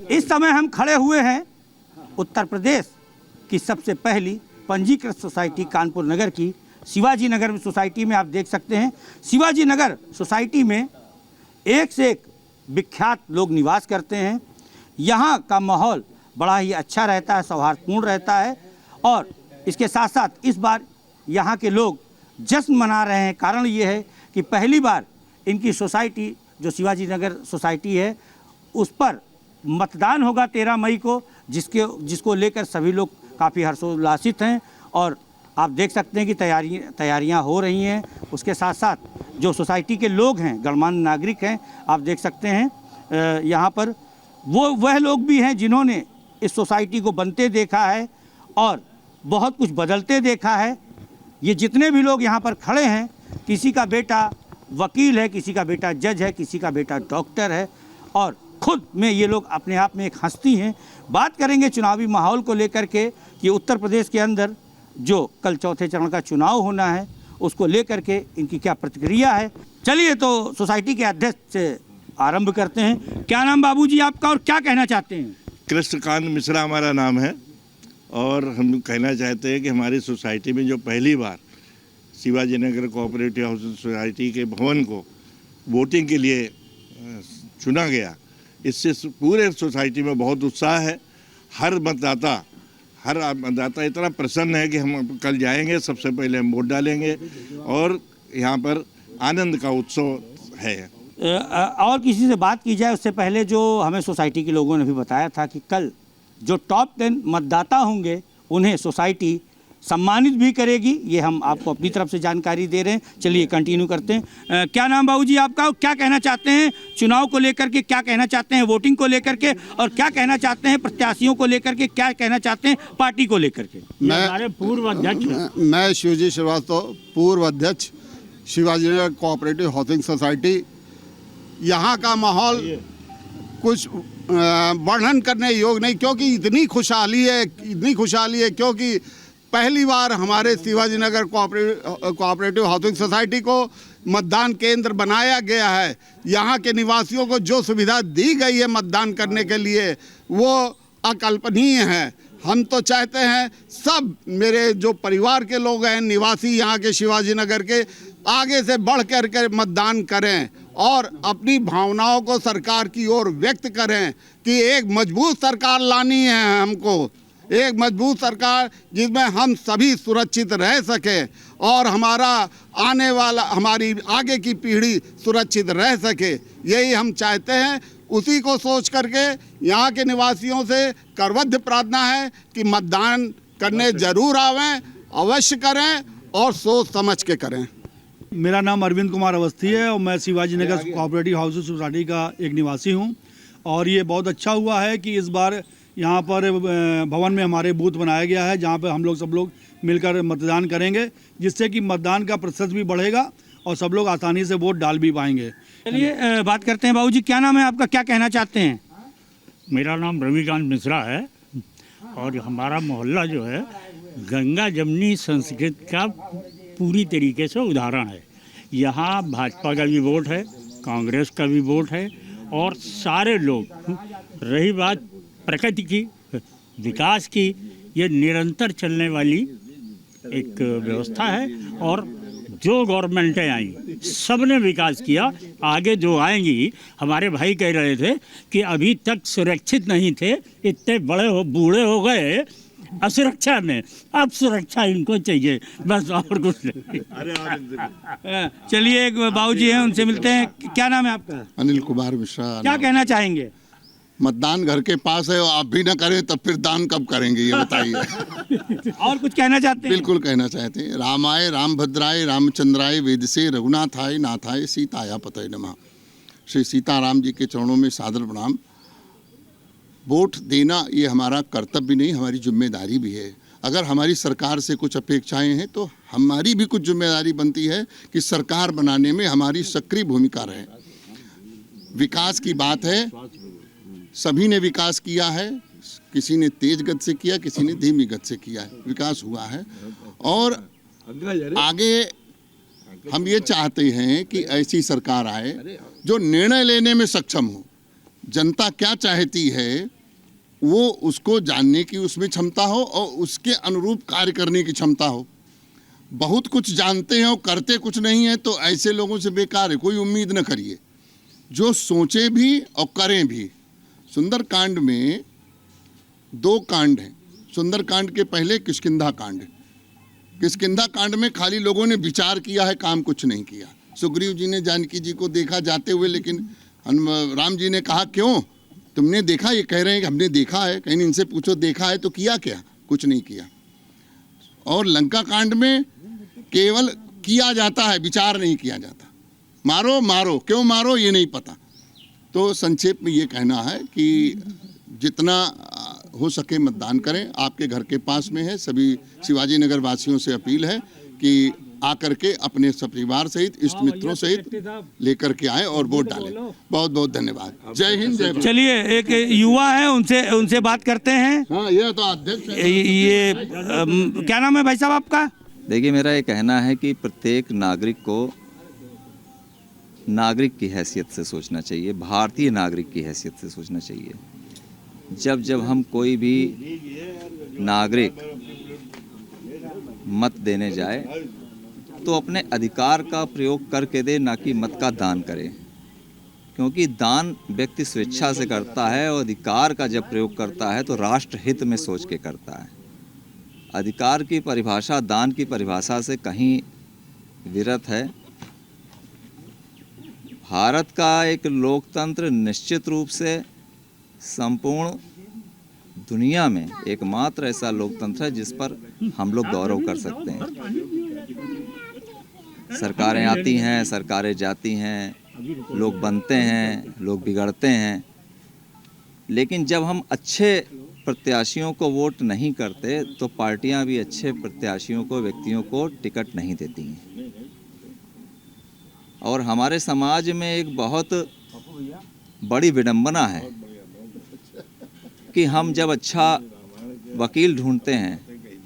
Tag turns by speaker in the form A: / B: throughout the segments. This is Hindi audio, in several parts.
A: इस समय हम खड़े हुए हैं उत्तर प्रदेश की सबसे पहली पंजीकृत सोसाइटी कानपुर नगर की शिवाजी नगर सोसाइटी में। आप देख सकते हैं शिवाजी नगर सोसाइटी में एक से एक विख्यात लोग निवास करते हैं। यहाँ का माहौल बड़ा ही अच्छा रहता है, सौहार्दपूर्ण रहता है और इसके साथ साथ इस बार यहाँ के लोग जश्न मना रहे हैं। कारण ये है कि पहली बार इनकी सोसाइटी जो शिवाजी नगर सोसाइटी है उस पर मतदान होगा 13 मई को, जिसको लेकर सभी लोग काफ़ी हर्षोल्लासित हैं और आप देख सकते हैं कि तैयारियां हो रही हैं। उसके साथ साथ जो सोसाइटी के लोग हैं, गणमान्य नागरिक हैं, आप देख सकते हैं यहाँ पर वह लोग भी हैं जिन्होंने इस सोसाइटी को बनते देखा है और बहुत कुछ बदलते देखा है। ये जितने भी लोग यहाँ पर खड़े हैं, किसी का बेटा वकील है, किसी का बेटा जज है, किसी का बेटा डॉक्टर है और खुद में ये लोग अपने आप में एक हस्ती हैं। बात करेंगे चुनावी माहौल को लेकर के कि उत्तर प्रदेश के अंदर जो कल चौथे चरण का चुनाव होना है उसको लेकर के इनकी क्या प्रतिक्रिया है। चलिए तो सोसाइटी के अध्यक्ष से आरंभ करते हैं। क्या नाम बाबूजी आपका और क्या कहना चाहते हैं?
B: कृष्णकांत मिश्रा हमारा नाम है और हम कहना चाहते हैं कि हमारी सोसाइटी में जो पहली बार Shivaji Nagar cooperative housing society के भवन को वोटिंग के लिए चुना गया, इससे पूरे सोसाइटी में बहुत उत्साह है। हर मतदाता इतना प्रसन्न है कि हम कल जाएंगे, सबसे पहले हम वोट डालेंगे और यहाँ पर आनंद का उत्सव है।
A: और किसी से बात की जाए उससे पहले जो हमें सोसाइटी के लोगों ने भी बताया था कि कल जो टॉप 10 मतदाता होंगे उन्हें सोसाइटी सम्मानित भी करेगी। ये हम आपको अपनी तरफ से जानकारी दे रहे हैं। चलिए कंटिन्यू करते हैं। क्या नाम बाबूजी आपका, क्या कहना चाहते हैं चुनाव को लेकर के, क्या कहना चाहते हैं वोटिंग को लेकर के और क्या कहना चाहते हैं प्रत्याशियों को लेकर के, क्या कहना चाहते हैं पार्टी को लेकर के?
C: हमारे पूर्व अध्यक्ष मैं शिवजी श्रीवास्तव, पूर्व अध्यक्ष Shivaji Nagar cooperative housing society. यहाँ का माहौल कुछ वर्णन करने योग्य नहीं, क्योंकि इतनी खुशहाली है क्योंकि पहली बार हमारे Shivaji Nagar cooperative housing society को मतदान केंद्र बनाया गया है। यहाँ के निवासियों को जो सुविधा दी गई है मतदान करने के लिए वो अकल्पनीय है। हम तो चाहते हैं सब मेरे जो परिवार के लोग हैं निवासी यहाँ के शिवाजी नगर के आगे से बढ़ कर के मतदान करें और अपनी भावनाओं को सरकार की ओर व्यक्त करें कि एक मजबूत सरकार लानी है हमको, एक मजबूत सरकार जिसमें हम सभी सुरक्षित रह सकें और हमारी आगे की पीढ़ी सुरक्षित रह सके। यही हम चाहते हैं। उसी को सोच करके यहाँ के निवासियों से करबद्ध प्रार्थना है कि मतदान करने जरूर आवें, अवश्य करें और सोच समझ के करें।
D: मेरा नाम अरविंद कुमार अवस्थी है और मैं Shivaji Nagar cooperative housing society का एक निवासी हूँ और ये बहुत अच्छा हुआ है कि इस बार यहाँ पर भवन में हमारे बूथ बनाया गया है जहाँ पर हम सब लोग मिलकर मतदान करेंगे, जिससे कि मतदान का प्रतिशत भी बढ़ेगा और सब लोग आसानी से वोट डाल भी पाएंगे।
A: चलिए बात करते हैं बाबूजी, क्या नाम है आपका, क्या कहना चाहते हैं?
E: मेरा नाम रविकांत मिश्रा है और हमारा मोहल्ला जो है गंगा जमुनी संस्कृत का पूरी तरीके से उदाहरण है। यहाँ भाजपा का भी वोट है, कांग्रेस का भी वोट है और सारे लोग, रही बात प्रकृति की, विकास की, ये निरंतर चलने वाली एक व्यवस्था है और जो गवर्नमेंटें आई सब ने विकास किया। आगे जो आएंगी, हमारे भाई कह रहे थे कि अभी तक सुरक्षित नहीं थे, इतने बूढ़े हो गए असुरक्षा में, अब सुरक्षा इनको चाहिए, बस और कुछ नहीं।
A: चलिए एक बाबूजी हैं, उनसे मिलते हैं। क्या नाम है आपका?
C: अनिल कुमार मिश्रा।
A: क्या कहना चाहेंगे?
C: मतदान घर के पास है और आप भी ना करें तब फिर दान कब करेंगे ये बताइए।
A: और कुछ कहना चाहते हैं?
C: बिल्कुल कहना चाहते हैं। रामाय रामभद्राय रामचंद्राय वेदसे रघुनाथाय नाथाय सीताया पतये नमः। श्री सीताराम जी के चरणों में सादर प्रणाम। वोट देना ये हमारा कर्तव्य नहीं, हमारी जिम्मेदारी भी है। अगर हमारी सरकार से कुछ अपेक्षाएं हैं तो हमारी भी कुछ जिम्मेदारी बनती है कि सरकार बनाने में हमारी सक्रिय भूमिका रहे। विकास की बात है, सभी ने विकास किया है, किसी ने तेज गति से किया, किसी ने धीमी गति से किया है, विकास हुआ है। और आगे हम ये चाहते हैं कि ऐसी सरकार आए जो निर्णय लेने में सक्षम हो। जनता क्या चाहती है
F: वो उसको जानने की उसमें क्षमता हो और उसके अनुरूप कार्य करने की क्षमता हो। बहुत कुछ जानते हैं और करते कुछ नहीं है तो ऐसे लोगों से बेकार है, कोई उम्मीद न करिए। जो सोचे भी और करें भी। सुंदरकांड में 2 कांड हैं। सुंदरकांड के पहले किष्किंधा कांड। किष्किंधा कांड में खाली लोगों ने विचार किया है, काम कुछ नहीं किया। सुग्रीव जी ने जानकी जी को देखा जाते हुए, लेकिन राम जी ने कहा क्यों तुमने देखा? ये कह रहे हैं कि हमने देखा है। कहीं इनसे पूछो देखा है तो किया क्या? कुछ नहीं किया। और लंका कांड में केवल किया जाता है, विचार नहीं किया जाता। मारो मारो, क्यों मारो ये नहीं पता। तो संक्षेप में ये कहना है कि जितना हो सके मतदान करें। आपके घर के पास में है। सभी शिवाजी नगर वासियों से अपील है कि आकर के अपने परिवार सहित, इष्ट मित्रों सहित लेकर के आए और वोट डालें। बहुत बहुत धन्यवाद। जय हिंद, जय भारत।
A: चलिए, एक युवा है, उनसे बात करते हैं।
F: हाँ, ये तो अध्यक्ष है।
A: ये क्या नाम है भाई साहब आपका?
G: देखिए, मेरा ये कहना है कि प्रत्येक नागरिक को नागरिक की हैसियत से सोचना चाहिए, भारतीय नागरिक की हैसियत से सोचना चाहिए। जब हम कोई भी नागरिक मत देने जाए तो अपने अधिकार का प्रयोग करके दे, ना कि मत का दान करे। क्योंकि दान व्यक्ति स्वेच्छा से करता है और अधिकार का जब प्रयोग करता है तो राष्ट्र हित में सोच के करता है। अधिकार की परिभाषा दान की परिभाषा से कहीं विरत है। भारत का एक लोकतंत्र निश्चित रूप से संपूर्ण दुनिया में एकमात्र ऐसा लोकतंत्र है जिस पर हम लोग गौरव कर सकते हैं। सरकारें आती हैं, सरकारें जाती हैं, लोग बनते हैं, लोग बिगड़ते हैं, लेकिन जब हम अच्छे प्रत्याशियों को वोट नहीं करते तो पार्टियां भी अच्छे प्रत्याशियों को, व्यक्तियों को टिकट नहीं देती हैं। और हमारे समाज में एक बहुत बड़ी विडंबना है कि हम जब अच्छा वकील ढूंढते हैं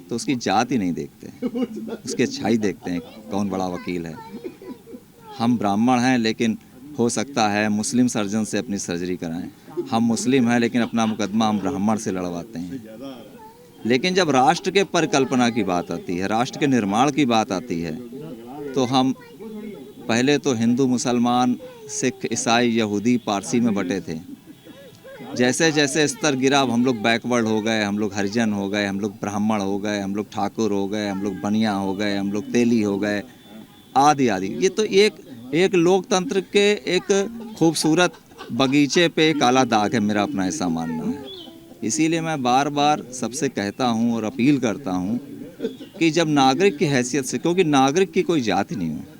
G: तो उसकी जाति नहीं देखते, उसकी अच्छाई देखते हैं, कौन बड़ा वकील है। हम ब्राह्मण हैं लेकिन हो सकता है मुस्लिम सर्जन से अपनी सर्जरी कराएं। हम मुस्लिम हैं लेकिन अपना मुकदमा हम ब्राह्मण से लड़वाते हैं। लेकिन जब राष्ट्र के परिकल्पना की बात आती है, राष्ट्र के निर्माण की बात आती है, तो हम पहले तो हिंदू, मुसलमान, सिख, ईसाई, यहूदी, पारसी में बटे थे। जैसे जैसे स्तर गिरा हम लोग बैकवर्ड हो गए, हम लोग हरिजन हो गए, हम लोग ब्राह्मण हो गए, हम लोग ठाकुर हो गए, हम लोग बनिया हो गए, हम लोग तेली हो गए, आदि आदि। ये तो एक लोकतंत्र के एक खूबसूरत बगीचे पे एक काला दाग है, मेरा अपना ऐसा मानना है। इसीलिए मैं बार बार सबसे कहता हूँ और अपील करता हूँ कि जब नागरिक की हैसियत से, क्योंकि नागरिक की कोई जाति नहीं है।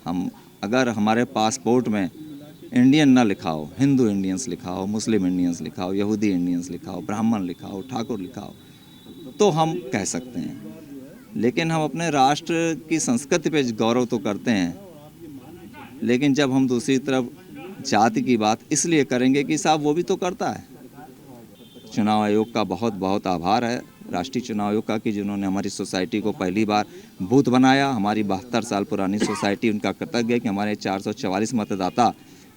G: हम अगर हमारे पासपोर्ट में इंडियन ना लिखा हो, हिंदू इंडियंस लिखा हो, मुस्लिम इंडियंस लिखा हो, यहूदी इंडियंस लिखा हो, ब्राह्मण लिखा हो, ठाकुर लिखा हो, तो हम कह सकते हैं। लेकिन हम अपने राष्ट्र की संस्कृति पे गौरव तो करते हैं, लेकिन जब हम दूसरी तरफ जाति की बात इसलिए करेंगे कि साहब वो भी तो करता है। चुनाव आयोग का बहुत बहुत आभार है, राष्ट्रीय चुनाव आयोग का, कि जिन्होंने हमारी सोसाइटी को पहली बार बूथ बनाया। हमारी 72 साल पुरानी सोसाइटी, उनका कृतज्ञ है कि हमारे 444 मतदाता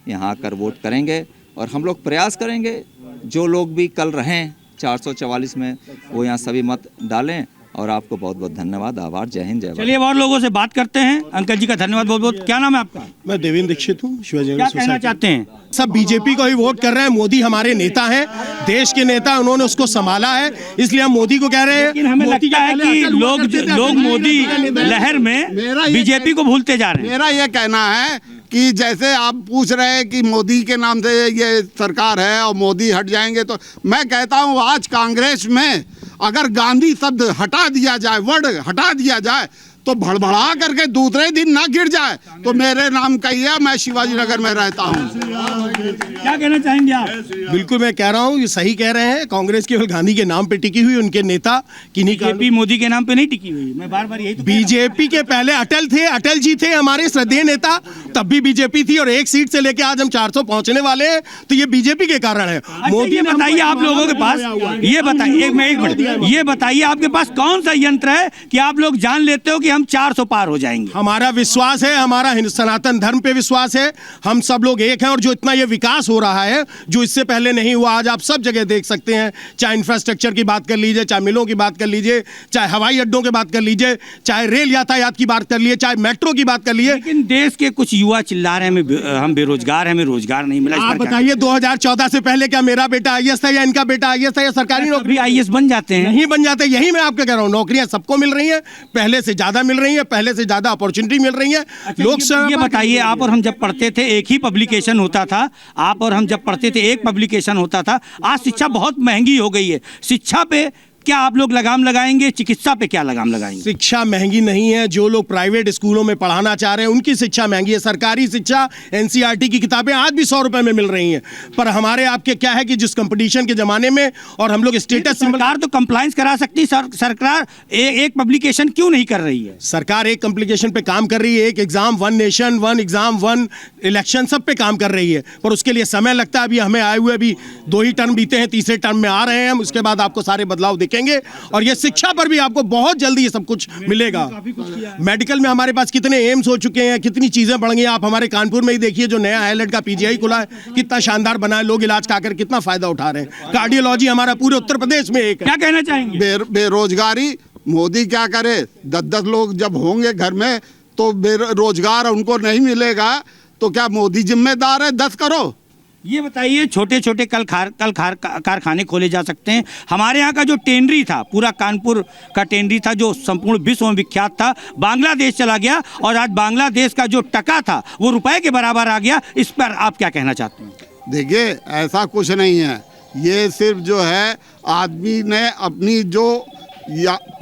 G: यहाँ आकर वोट करेंगे। और हम लोग प्रयास करेंगे जो लोग भी कल रहें 444 में वो यहाँ सभी मत डालें। और आपको बहुत बहुत धन्यवाद, आभार। जय हिंद, जय भारत।
A: चलिए, और लोगों से बात करते हैं। अंकल जी का धन्यवाद बहुत बहुत। क्या नाम है आपका?
H: मैं देवेंद्र दीक्षित हूँ, शिवाजी नगर
A: क्या कहना
H: सोसाइटी।
A: चाहते हैं?
H: सब बीजेपी को ही वोट कर रहे हैं। मोदी हमारे नेता हैं, देश के नेता, उन्होंने उसको संभाला है, इसलिए हम मोदी को कह रहे हैं।
A: लेकिन हमें लगता है कि लोग मोदी लहर में बीजेपी को भूलते जा रहे हैं।
C: मेरा ये कहना है कि जैसे आप पूछ रहे हैं कि मोदी के नाम से ये सरकार है और मोदी हट जाएंगे, तो मैं कहता हूँ आज कांग्रेस में अगर गांधी शब्द हटा दिया जाए, वर्ड हटा दिया जाए, तो भड़बड़ा करके दूसरे दिन ना गिर जाए। तो मेरे नाम कहिए, मैं शिवाजी नगर में रहता हूँ।
A: क्या कहना चाहेंगे आप?
H: बिल्कुल, मैं कह रहा हूँ, ये सही कह रहे हैं। कांग्रेस केवल गांधी के नाम पे टिकी हुई, उनके नेता किन्हीं का।
A: बीजेपी मोदी के नाम पे नहीं टिकी हुई। मैं बार बार यही तो
H: बीजेपी के पहले अटल थे, अटल जी थे हमारे श्रद्धेय नेता, तब भी बीजेपी थी। और एक सीट से लेके आज हम 400 पहुंचने वाले हैं, तो ये बीजेपी के कारण है।
A: मोदी, ये बताइए आप लोगों के पास, ये बताइए, एक मिनट, ये बताइए आपके पास कौन सा यंत्र है कि आप लोग जान लेते हो कि हम 400 पार हो जाएंगे।
H: हमारा विश्वास है, हमारा सनातन धर्म पे विश्वास है, हम सब लोग एक हैं। और जो इतना ये विकास हो रहा है जो इससे पहले नहीं हुआ, आज आप सब जगह देख सकते हैं, चाहे इंफ्रास्ट्रक्चर की बात कर लीजिए, चाहे मिलों की बात कर लीजिए, चाहे हवाई अड्डों की बात कर लीजिए, चाहे रेल यातायात की बात कर लीजिए, चाहे मेट्रो की बात कर लीजिए।
A: लेकिन देश के कुछ युवा चिल्ला रहे हैं हम बेरोजगार हैं, हमें रोजगार नहीं मिला।
H: आप बताइए 2014 से पहले क्या मेरा बेटा आईएएस था या इनका बेटा आईएएस था या सरकारी नौकरी?
A: आईएएस बन जाते हैं,
H: नहीं बन जाते। यही मैं आपको कह रहा हूँ, नौकरियां सबको मिल रही हैं, पहले से ज्यादा मिल रही हैं, पहले से ज्यादा अपॉर्चुनिटी मिल रही है। लोग
A: ये बताइए, आप और हम जब पढ़ते थे एक ही पब्लिकेशन होता था, आप और हम जब पढ़ते थे एक पब्लिकेशन होता था। आज शिक्षा बहुत महंगी हो गई है। शिक्षा पे क्या आप लोग लगाम लगाएंगे, चिकित्सा पे क्या लगाम लगाएंगे?
H: शिक्षा महंगी नहीं है। जो लोग प्राइवेट स्कूलों में पढ़ाना चाह रहे हैं उनकी शिक्षा महंगी है। सरकारी शिक्षा एनसीईआरटी की किताबें आज भी 100 रुपए में मिल रही हैं। पर हमारे आपके क्या है कि जिस कंपटीशन के जमाने में और हम लोग स्टेटस सिंबल,
A: सरकार तो कंप्लायंस करा सकती है। सरकार एक पब्लिकेशन क्यों नहीं कर रही है?
H: सरकार एक कंप्लीकेशन पे काम कर रही है। एक exam, one nation, one exam, one election, सब पे काम कर रही है। पर उसके लिए समय लगता है। अभी हमें आए हुए अभी 2 ही टर्म बीते हैं, तीसरे टर्म में आ रहे हैं हम। उसके बाद आपको सारे बदलाव देखेंगे और ये शिक्षा पर भी आपको बहुत जल्दी ये सब कुछ मिलेगा। मेडिकल में हमारे पास कितने एम्स हो चुके हैं, कितनी चीजें बढ़ गई हैं। आप हमारे कानपुर में ही देखिए, जो नया हाईलाइट का पीजीआई खुला है, कितना शानदार बना है। लोग इलाज खाकर कितना फायदा उठा रहे हैं। कार्डियोलॉजी हमारा पूरे उत्तर प्रदेश में एक है।
A: क्या कहना चाहेंगे?
C: बेरोजगारी मोदी क्या करे? 10-10 लोग जब होंगे घर में तो बेरोजगार उनको नहीं मिलेगा, तो क्या मोदी जिम्मेदार है? 10 करो।
A: ये बताइए, छोटे छोटे कारखाने खोले जा सकते हैं। हमारे यहाँ का जो टेनरी था, पूरा कानपुर का टेनरी था, जो संपूर्ण विश्व में विख्यात था, बांग्लादेश चला गया और आज बांग्लादेश का जो टका था वो रुपए के बराबर आ गया। इस पर आप क्या कहना चाहते हैं?
C: देखिए, ऐसा कुछ नहीं है। ये सिर्फ जो है आदमी ने अपनी जो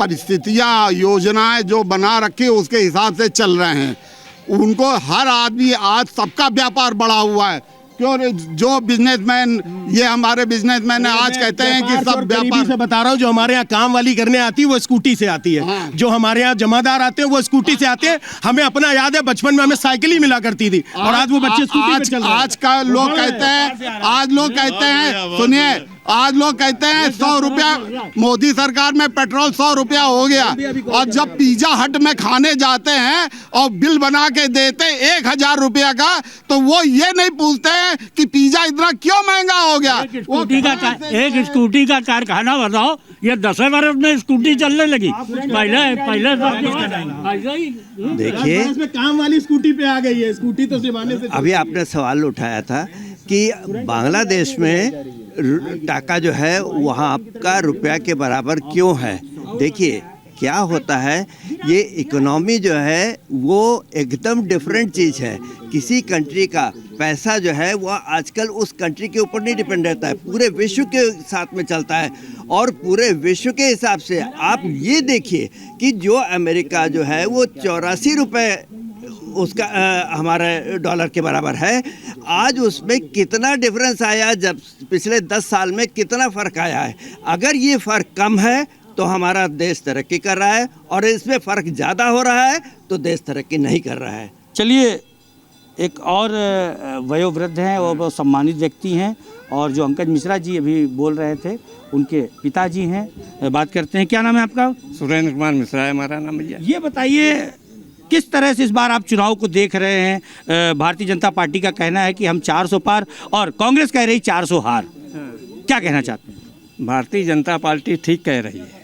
C: परिस्थितियाँ, योजनाएं जो बना रखी उसके हिसाब से चल रहे हैं। उनको हर आदमी, आज सबका व्यापार बढ़ा हुआ है। क्यों? जो बिजनेसमैन, ये हमारे बिजनेसमैन आज कहते हैं कि सब व्यापार
H: से बता रहा हूँ, जो हमारे यहाँ काम वाली करने आती है वो स्कूटी से आती है।
C: हाँ।
H: जो हमारे यहाँ जमादार आते हैं वो स्कूटी से आते हैं। हमें अपना याद है, बचपन में हमें साइकिल ही मिला करती थी और आज वो बच्चे स्कूटी पे चल रहे हैं।
C: आज का लोग कहते हैं, आज लोग कहते हैं, सुनिए, आज लोग कहते हैं 100 रुपया, मोदी सरकार में पेट्रोल 100 रुपया हो गया। और जब पिज्जा हट में खाने जाते हैं और बिल बना के देते 1000 रुपया का, तो वो ये नहीं पूछते हैं कि पिज्जा इतना क्यों महंगा हो गया।
E: एक स्कूटी का कारखाना बताओ, ये 10 वर्ष में स्कूटी चलने लगी। पहले
I: देखिए,
H: इसमें काम वाली स्कूटी पे आ गई है। स्कूटी तो सिवाने से।
I: अभी आपने सवाल उठाया था कि बांग्लादेश में टाका जो है वहाँ का रुपया के बराबर क्यों है। देखिए क्या होता है, ये इकोनॉमी जो है वो एकदम डिफरेंट चीज़ है। किसी कंट्री का पैसा जो है वो आजकल उस कंट्री के ऊपर नहीं डिपेंड रहता है, पूरे विश्व के साथ में चलता है। और पूरे विश्व के हिसाब से आप ये देखिए कि जो अमेरिका जो है वो 84 रुपये उसका हमारे डॉलर के बराबर है। आज उसमें कितना डिफरेंस आया, जब पिछले 10 साल में कितना फ़र्क आया है। अगर ये फ़र्क कम है तो हमारा देश तरक्की कर रहा है, और इसमें फ़र्क ज़्यादा हो रहा है तो देश तरक्की नहीं कर रहा है।
A: चलिए, एक और वयोवृद्ध हैं और बहुत सम्मानित व्यक्ति हैं, और जो अंकज मिश्रा जी अभी बोल रहे थे उनके पिताजी हैं, बात करते हैं। क्या नाम है आपका?
J: सुरेंद्र कुमार मिश्रा है हमारा नाम भैया।
A: ये बताइए, किस तरह से इस बार आप चुनाव को देख रहे हैं? भारतीय जनता पार्टी का कहना है कि हम 400 पार, और कांग्रेस कह रही 400 हार। क्या कहना चाहते हैं?
J: भारतीय जनता पार्टी ठीक कह रही है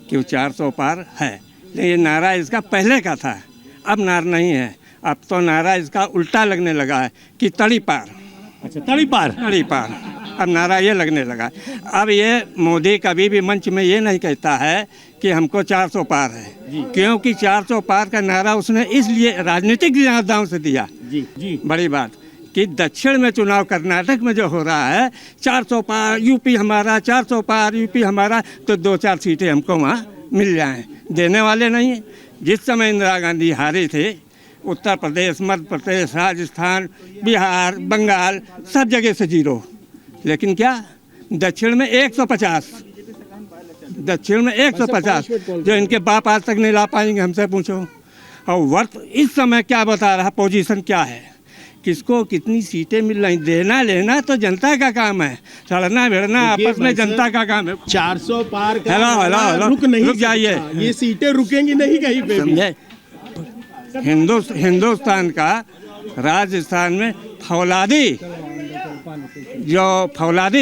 J: कि वो 400 पार है, लेकिन ये नारा इसका पहले का था, अब नारा नहीं है। अब तो नारा इसका उल्टा लगने लगा है कि तड़ी पार।
A: अच्छा, तड़ी पार।
J: तड़ी पार अब नारा ये लगने लगा। अब ये मोदी कभी भी मंच में ये नहीं कहता है कि हमको 400 पार है, क्योंकि 400 पार का नारा उसने इसलिए राजनीतिक लिहाज से दिया।
A: जी।
J: बड़ी बात कि दक्षिण में चुनाव कर्नाटक में जो हो रहा है, 400 पार यूपी हमारा, 400 पार यूपी हमारा, तो 2-4 सीटें हमको वहाँ मिल जाएं। देने वाले नहीं हैं। जिस समय इंदिरा गांधी हारी थे, उत्तर प्रदेश, मध्य प्रदेश, राजस्थान, बिहार, बंगाल, सब जगह से 0। लेकिन क्या दक्षिण में 150, दक्षिण में 150 जो इनके बाप आज तक नहीं ला पाएंगे, हमसे पूछो। और वर्त इस समय क्या बता रहा, पोजीशन क्या है, किसको कितनी सीटें मिल रही, देना लेना तो जनता का काम है, लड़ना भिड़ना आपस में जनता का काम है।
H: 400 पार का
J: हेलो
H: रुक नहीं
J: रुक जाइए,
H: ये सीटें रुकेंगी नहीं कहीं पे भी।
J: समझे? हिंदुस्तान का राजस्थान में फौलादी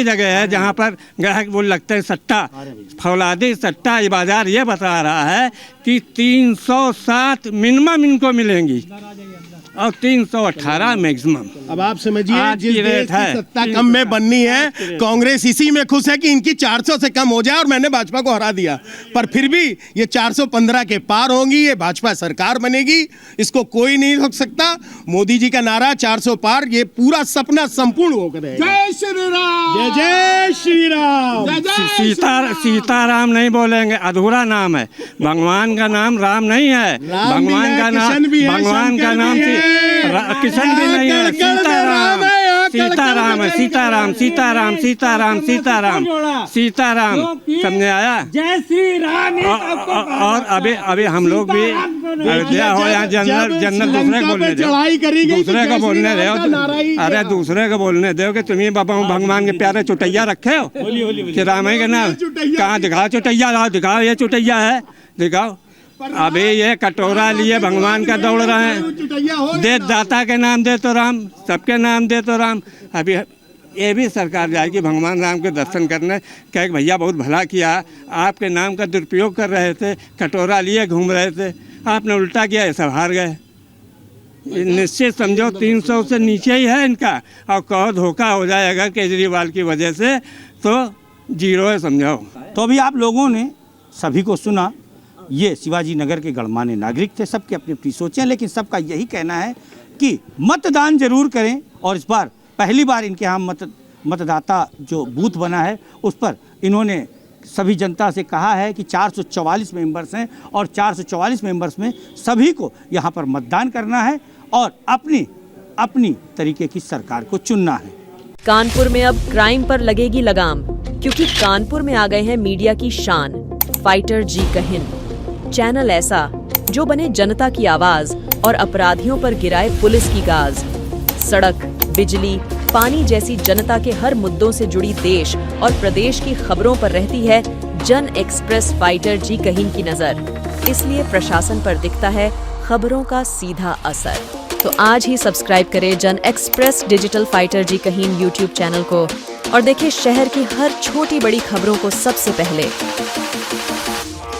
J: जगह है जहाँ पर ग्राहक बोल लगते हैं सट्टा, फौलादी सट्टा ये बाज़ार ये बता रहा है कि 307 मिनिमम इनको मिलेंगी और 318 मैक्सिमम।
H: अब आप समझिए जिस
J: रेट
H: देश की
J: है
H: सत्ता कम में बननी है, कांग्रेस इसी में खुश है कि इनकी 400 से कम हो जाए और मैंने भाजपा को हरा दिया, पर फिर भी ये 415 के पार होंगी, ये भाजपा सरकार बनेगी, इसको कोई नहीं रोक सकता। मोदी जी का नारा 400 पार, ये पूरा सपना संपूर्ण होकर रहेगा।
C: जय श्री राम,
H: जय जय श्री राम।
J: सीताराम नहीं बोलेंगे, अधूरा नाम है। भगवान का नाम राम नहीं है, भगवान का नाम किशन भी नहीं है, सीताराम है, सीताराम सीताराम सीताराम सीताराम सीताराम, समझे आया।
E: जय श्री राम।
J: और अभी हम लोग भी अयोध्या हो यहाँ जनरल दूसरे को बोलने दो, दूसरे को बोलने दो, अरे दूसरे को बोलने दो कि तुम्हें बाबा भगवान के प्यारे चुटैया रखे हो कि राम है के नाम। कहाँ दिखाओ चुटैया, दिखाओ ये चुटैया है, दिखाओ। अभी ये कटोरा लिए भगवान का दौड़ रहे हैं, दे दाता के नाम दे तो राम, सबके नाम दे तो राम। अभी ये भी सरकार जाएगी भगवान राम के दर्शन करने, कहे भैया बहुत भला किया, आपके नाम का दुरुपयोग कर रहे थे, कटोरा लिए घूम रहे थे, आपने उल्टा किया, सब हार गए। निश्चित समझो 300 से नीचे ही है इनका, और कहो धोखा हो जाएगा केजरीवाल की वजह से तो जीरो है, समझो।
A: तो अभी आप लोगों ने सभी को सुना, ये शिवाजी नगर के गणमान्य नागरिक थे, सबके अपनी अपनी सोचें, लेकिन सबका यही कहना है कि मतदान जरूर करें। और इस बार पहली बार इनके यहाँ मतदाता जो बूथ बना है उस पर इन्होंने सभी जनता से कहा है कि 444 मेंबर्स हैं और 444 मेंबर्स में सभी को यहाँ पर मतदान करना है और अपनी तरीके की सरकार को चुनना है।
K: कानपुर में अब क्राइम पर लगेगी लगाम, क्योंकि कानपुर में आ गए हैं मीडिया की शान, फाइटर जी कहिन। चैनल ऐसा जो बने जनता की आवाज और अपराधियों पर गिराए पुलिस की गाज। सड़क, बिजली, पानी जैसी जनता के हर मुद्दों से जुड़ी देश और प्रदेश की खबरों पर रहती है जन एक्सप्रेस फाइटर जी कहिन की नजर। इसलिए प्रशासन पर दिखता है खबरों का सीधा असर। तो आज ही सब्सक्राइब करें जन एक्सप्रेस डिजिटल फाइटर जी कहिन यूट्यूब चैनल को और देखें शहर की हर छोटी बड़ी खबरों को सबसे पहले।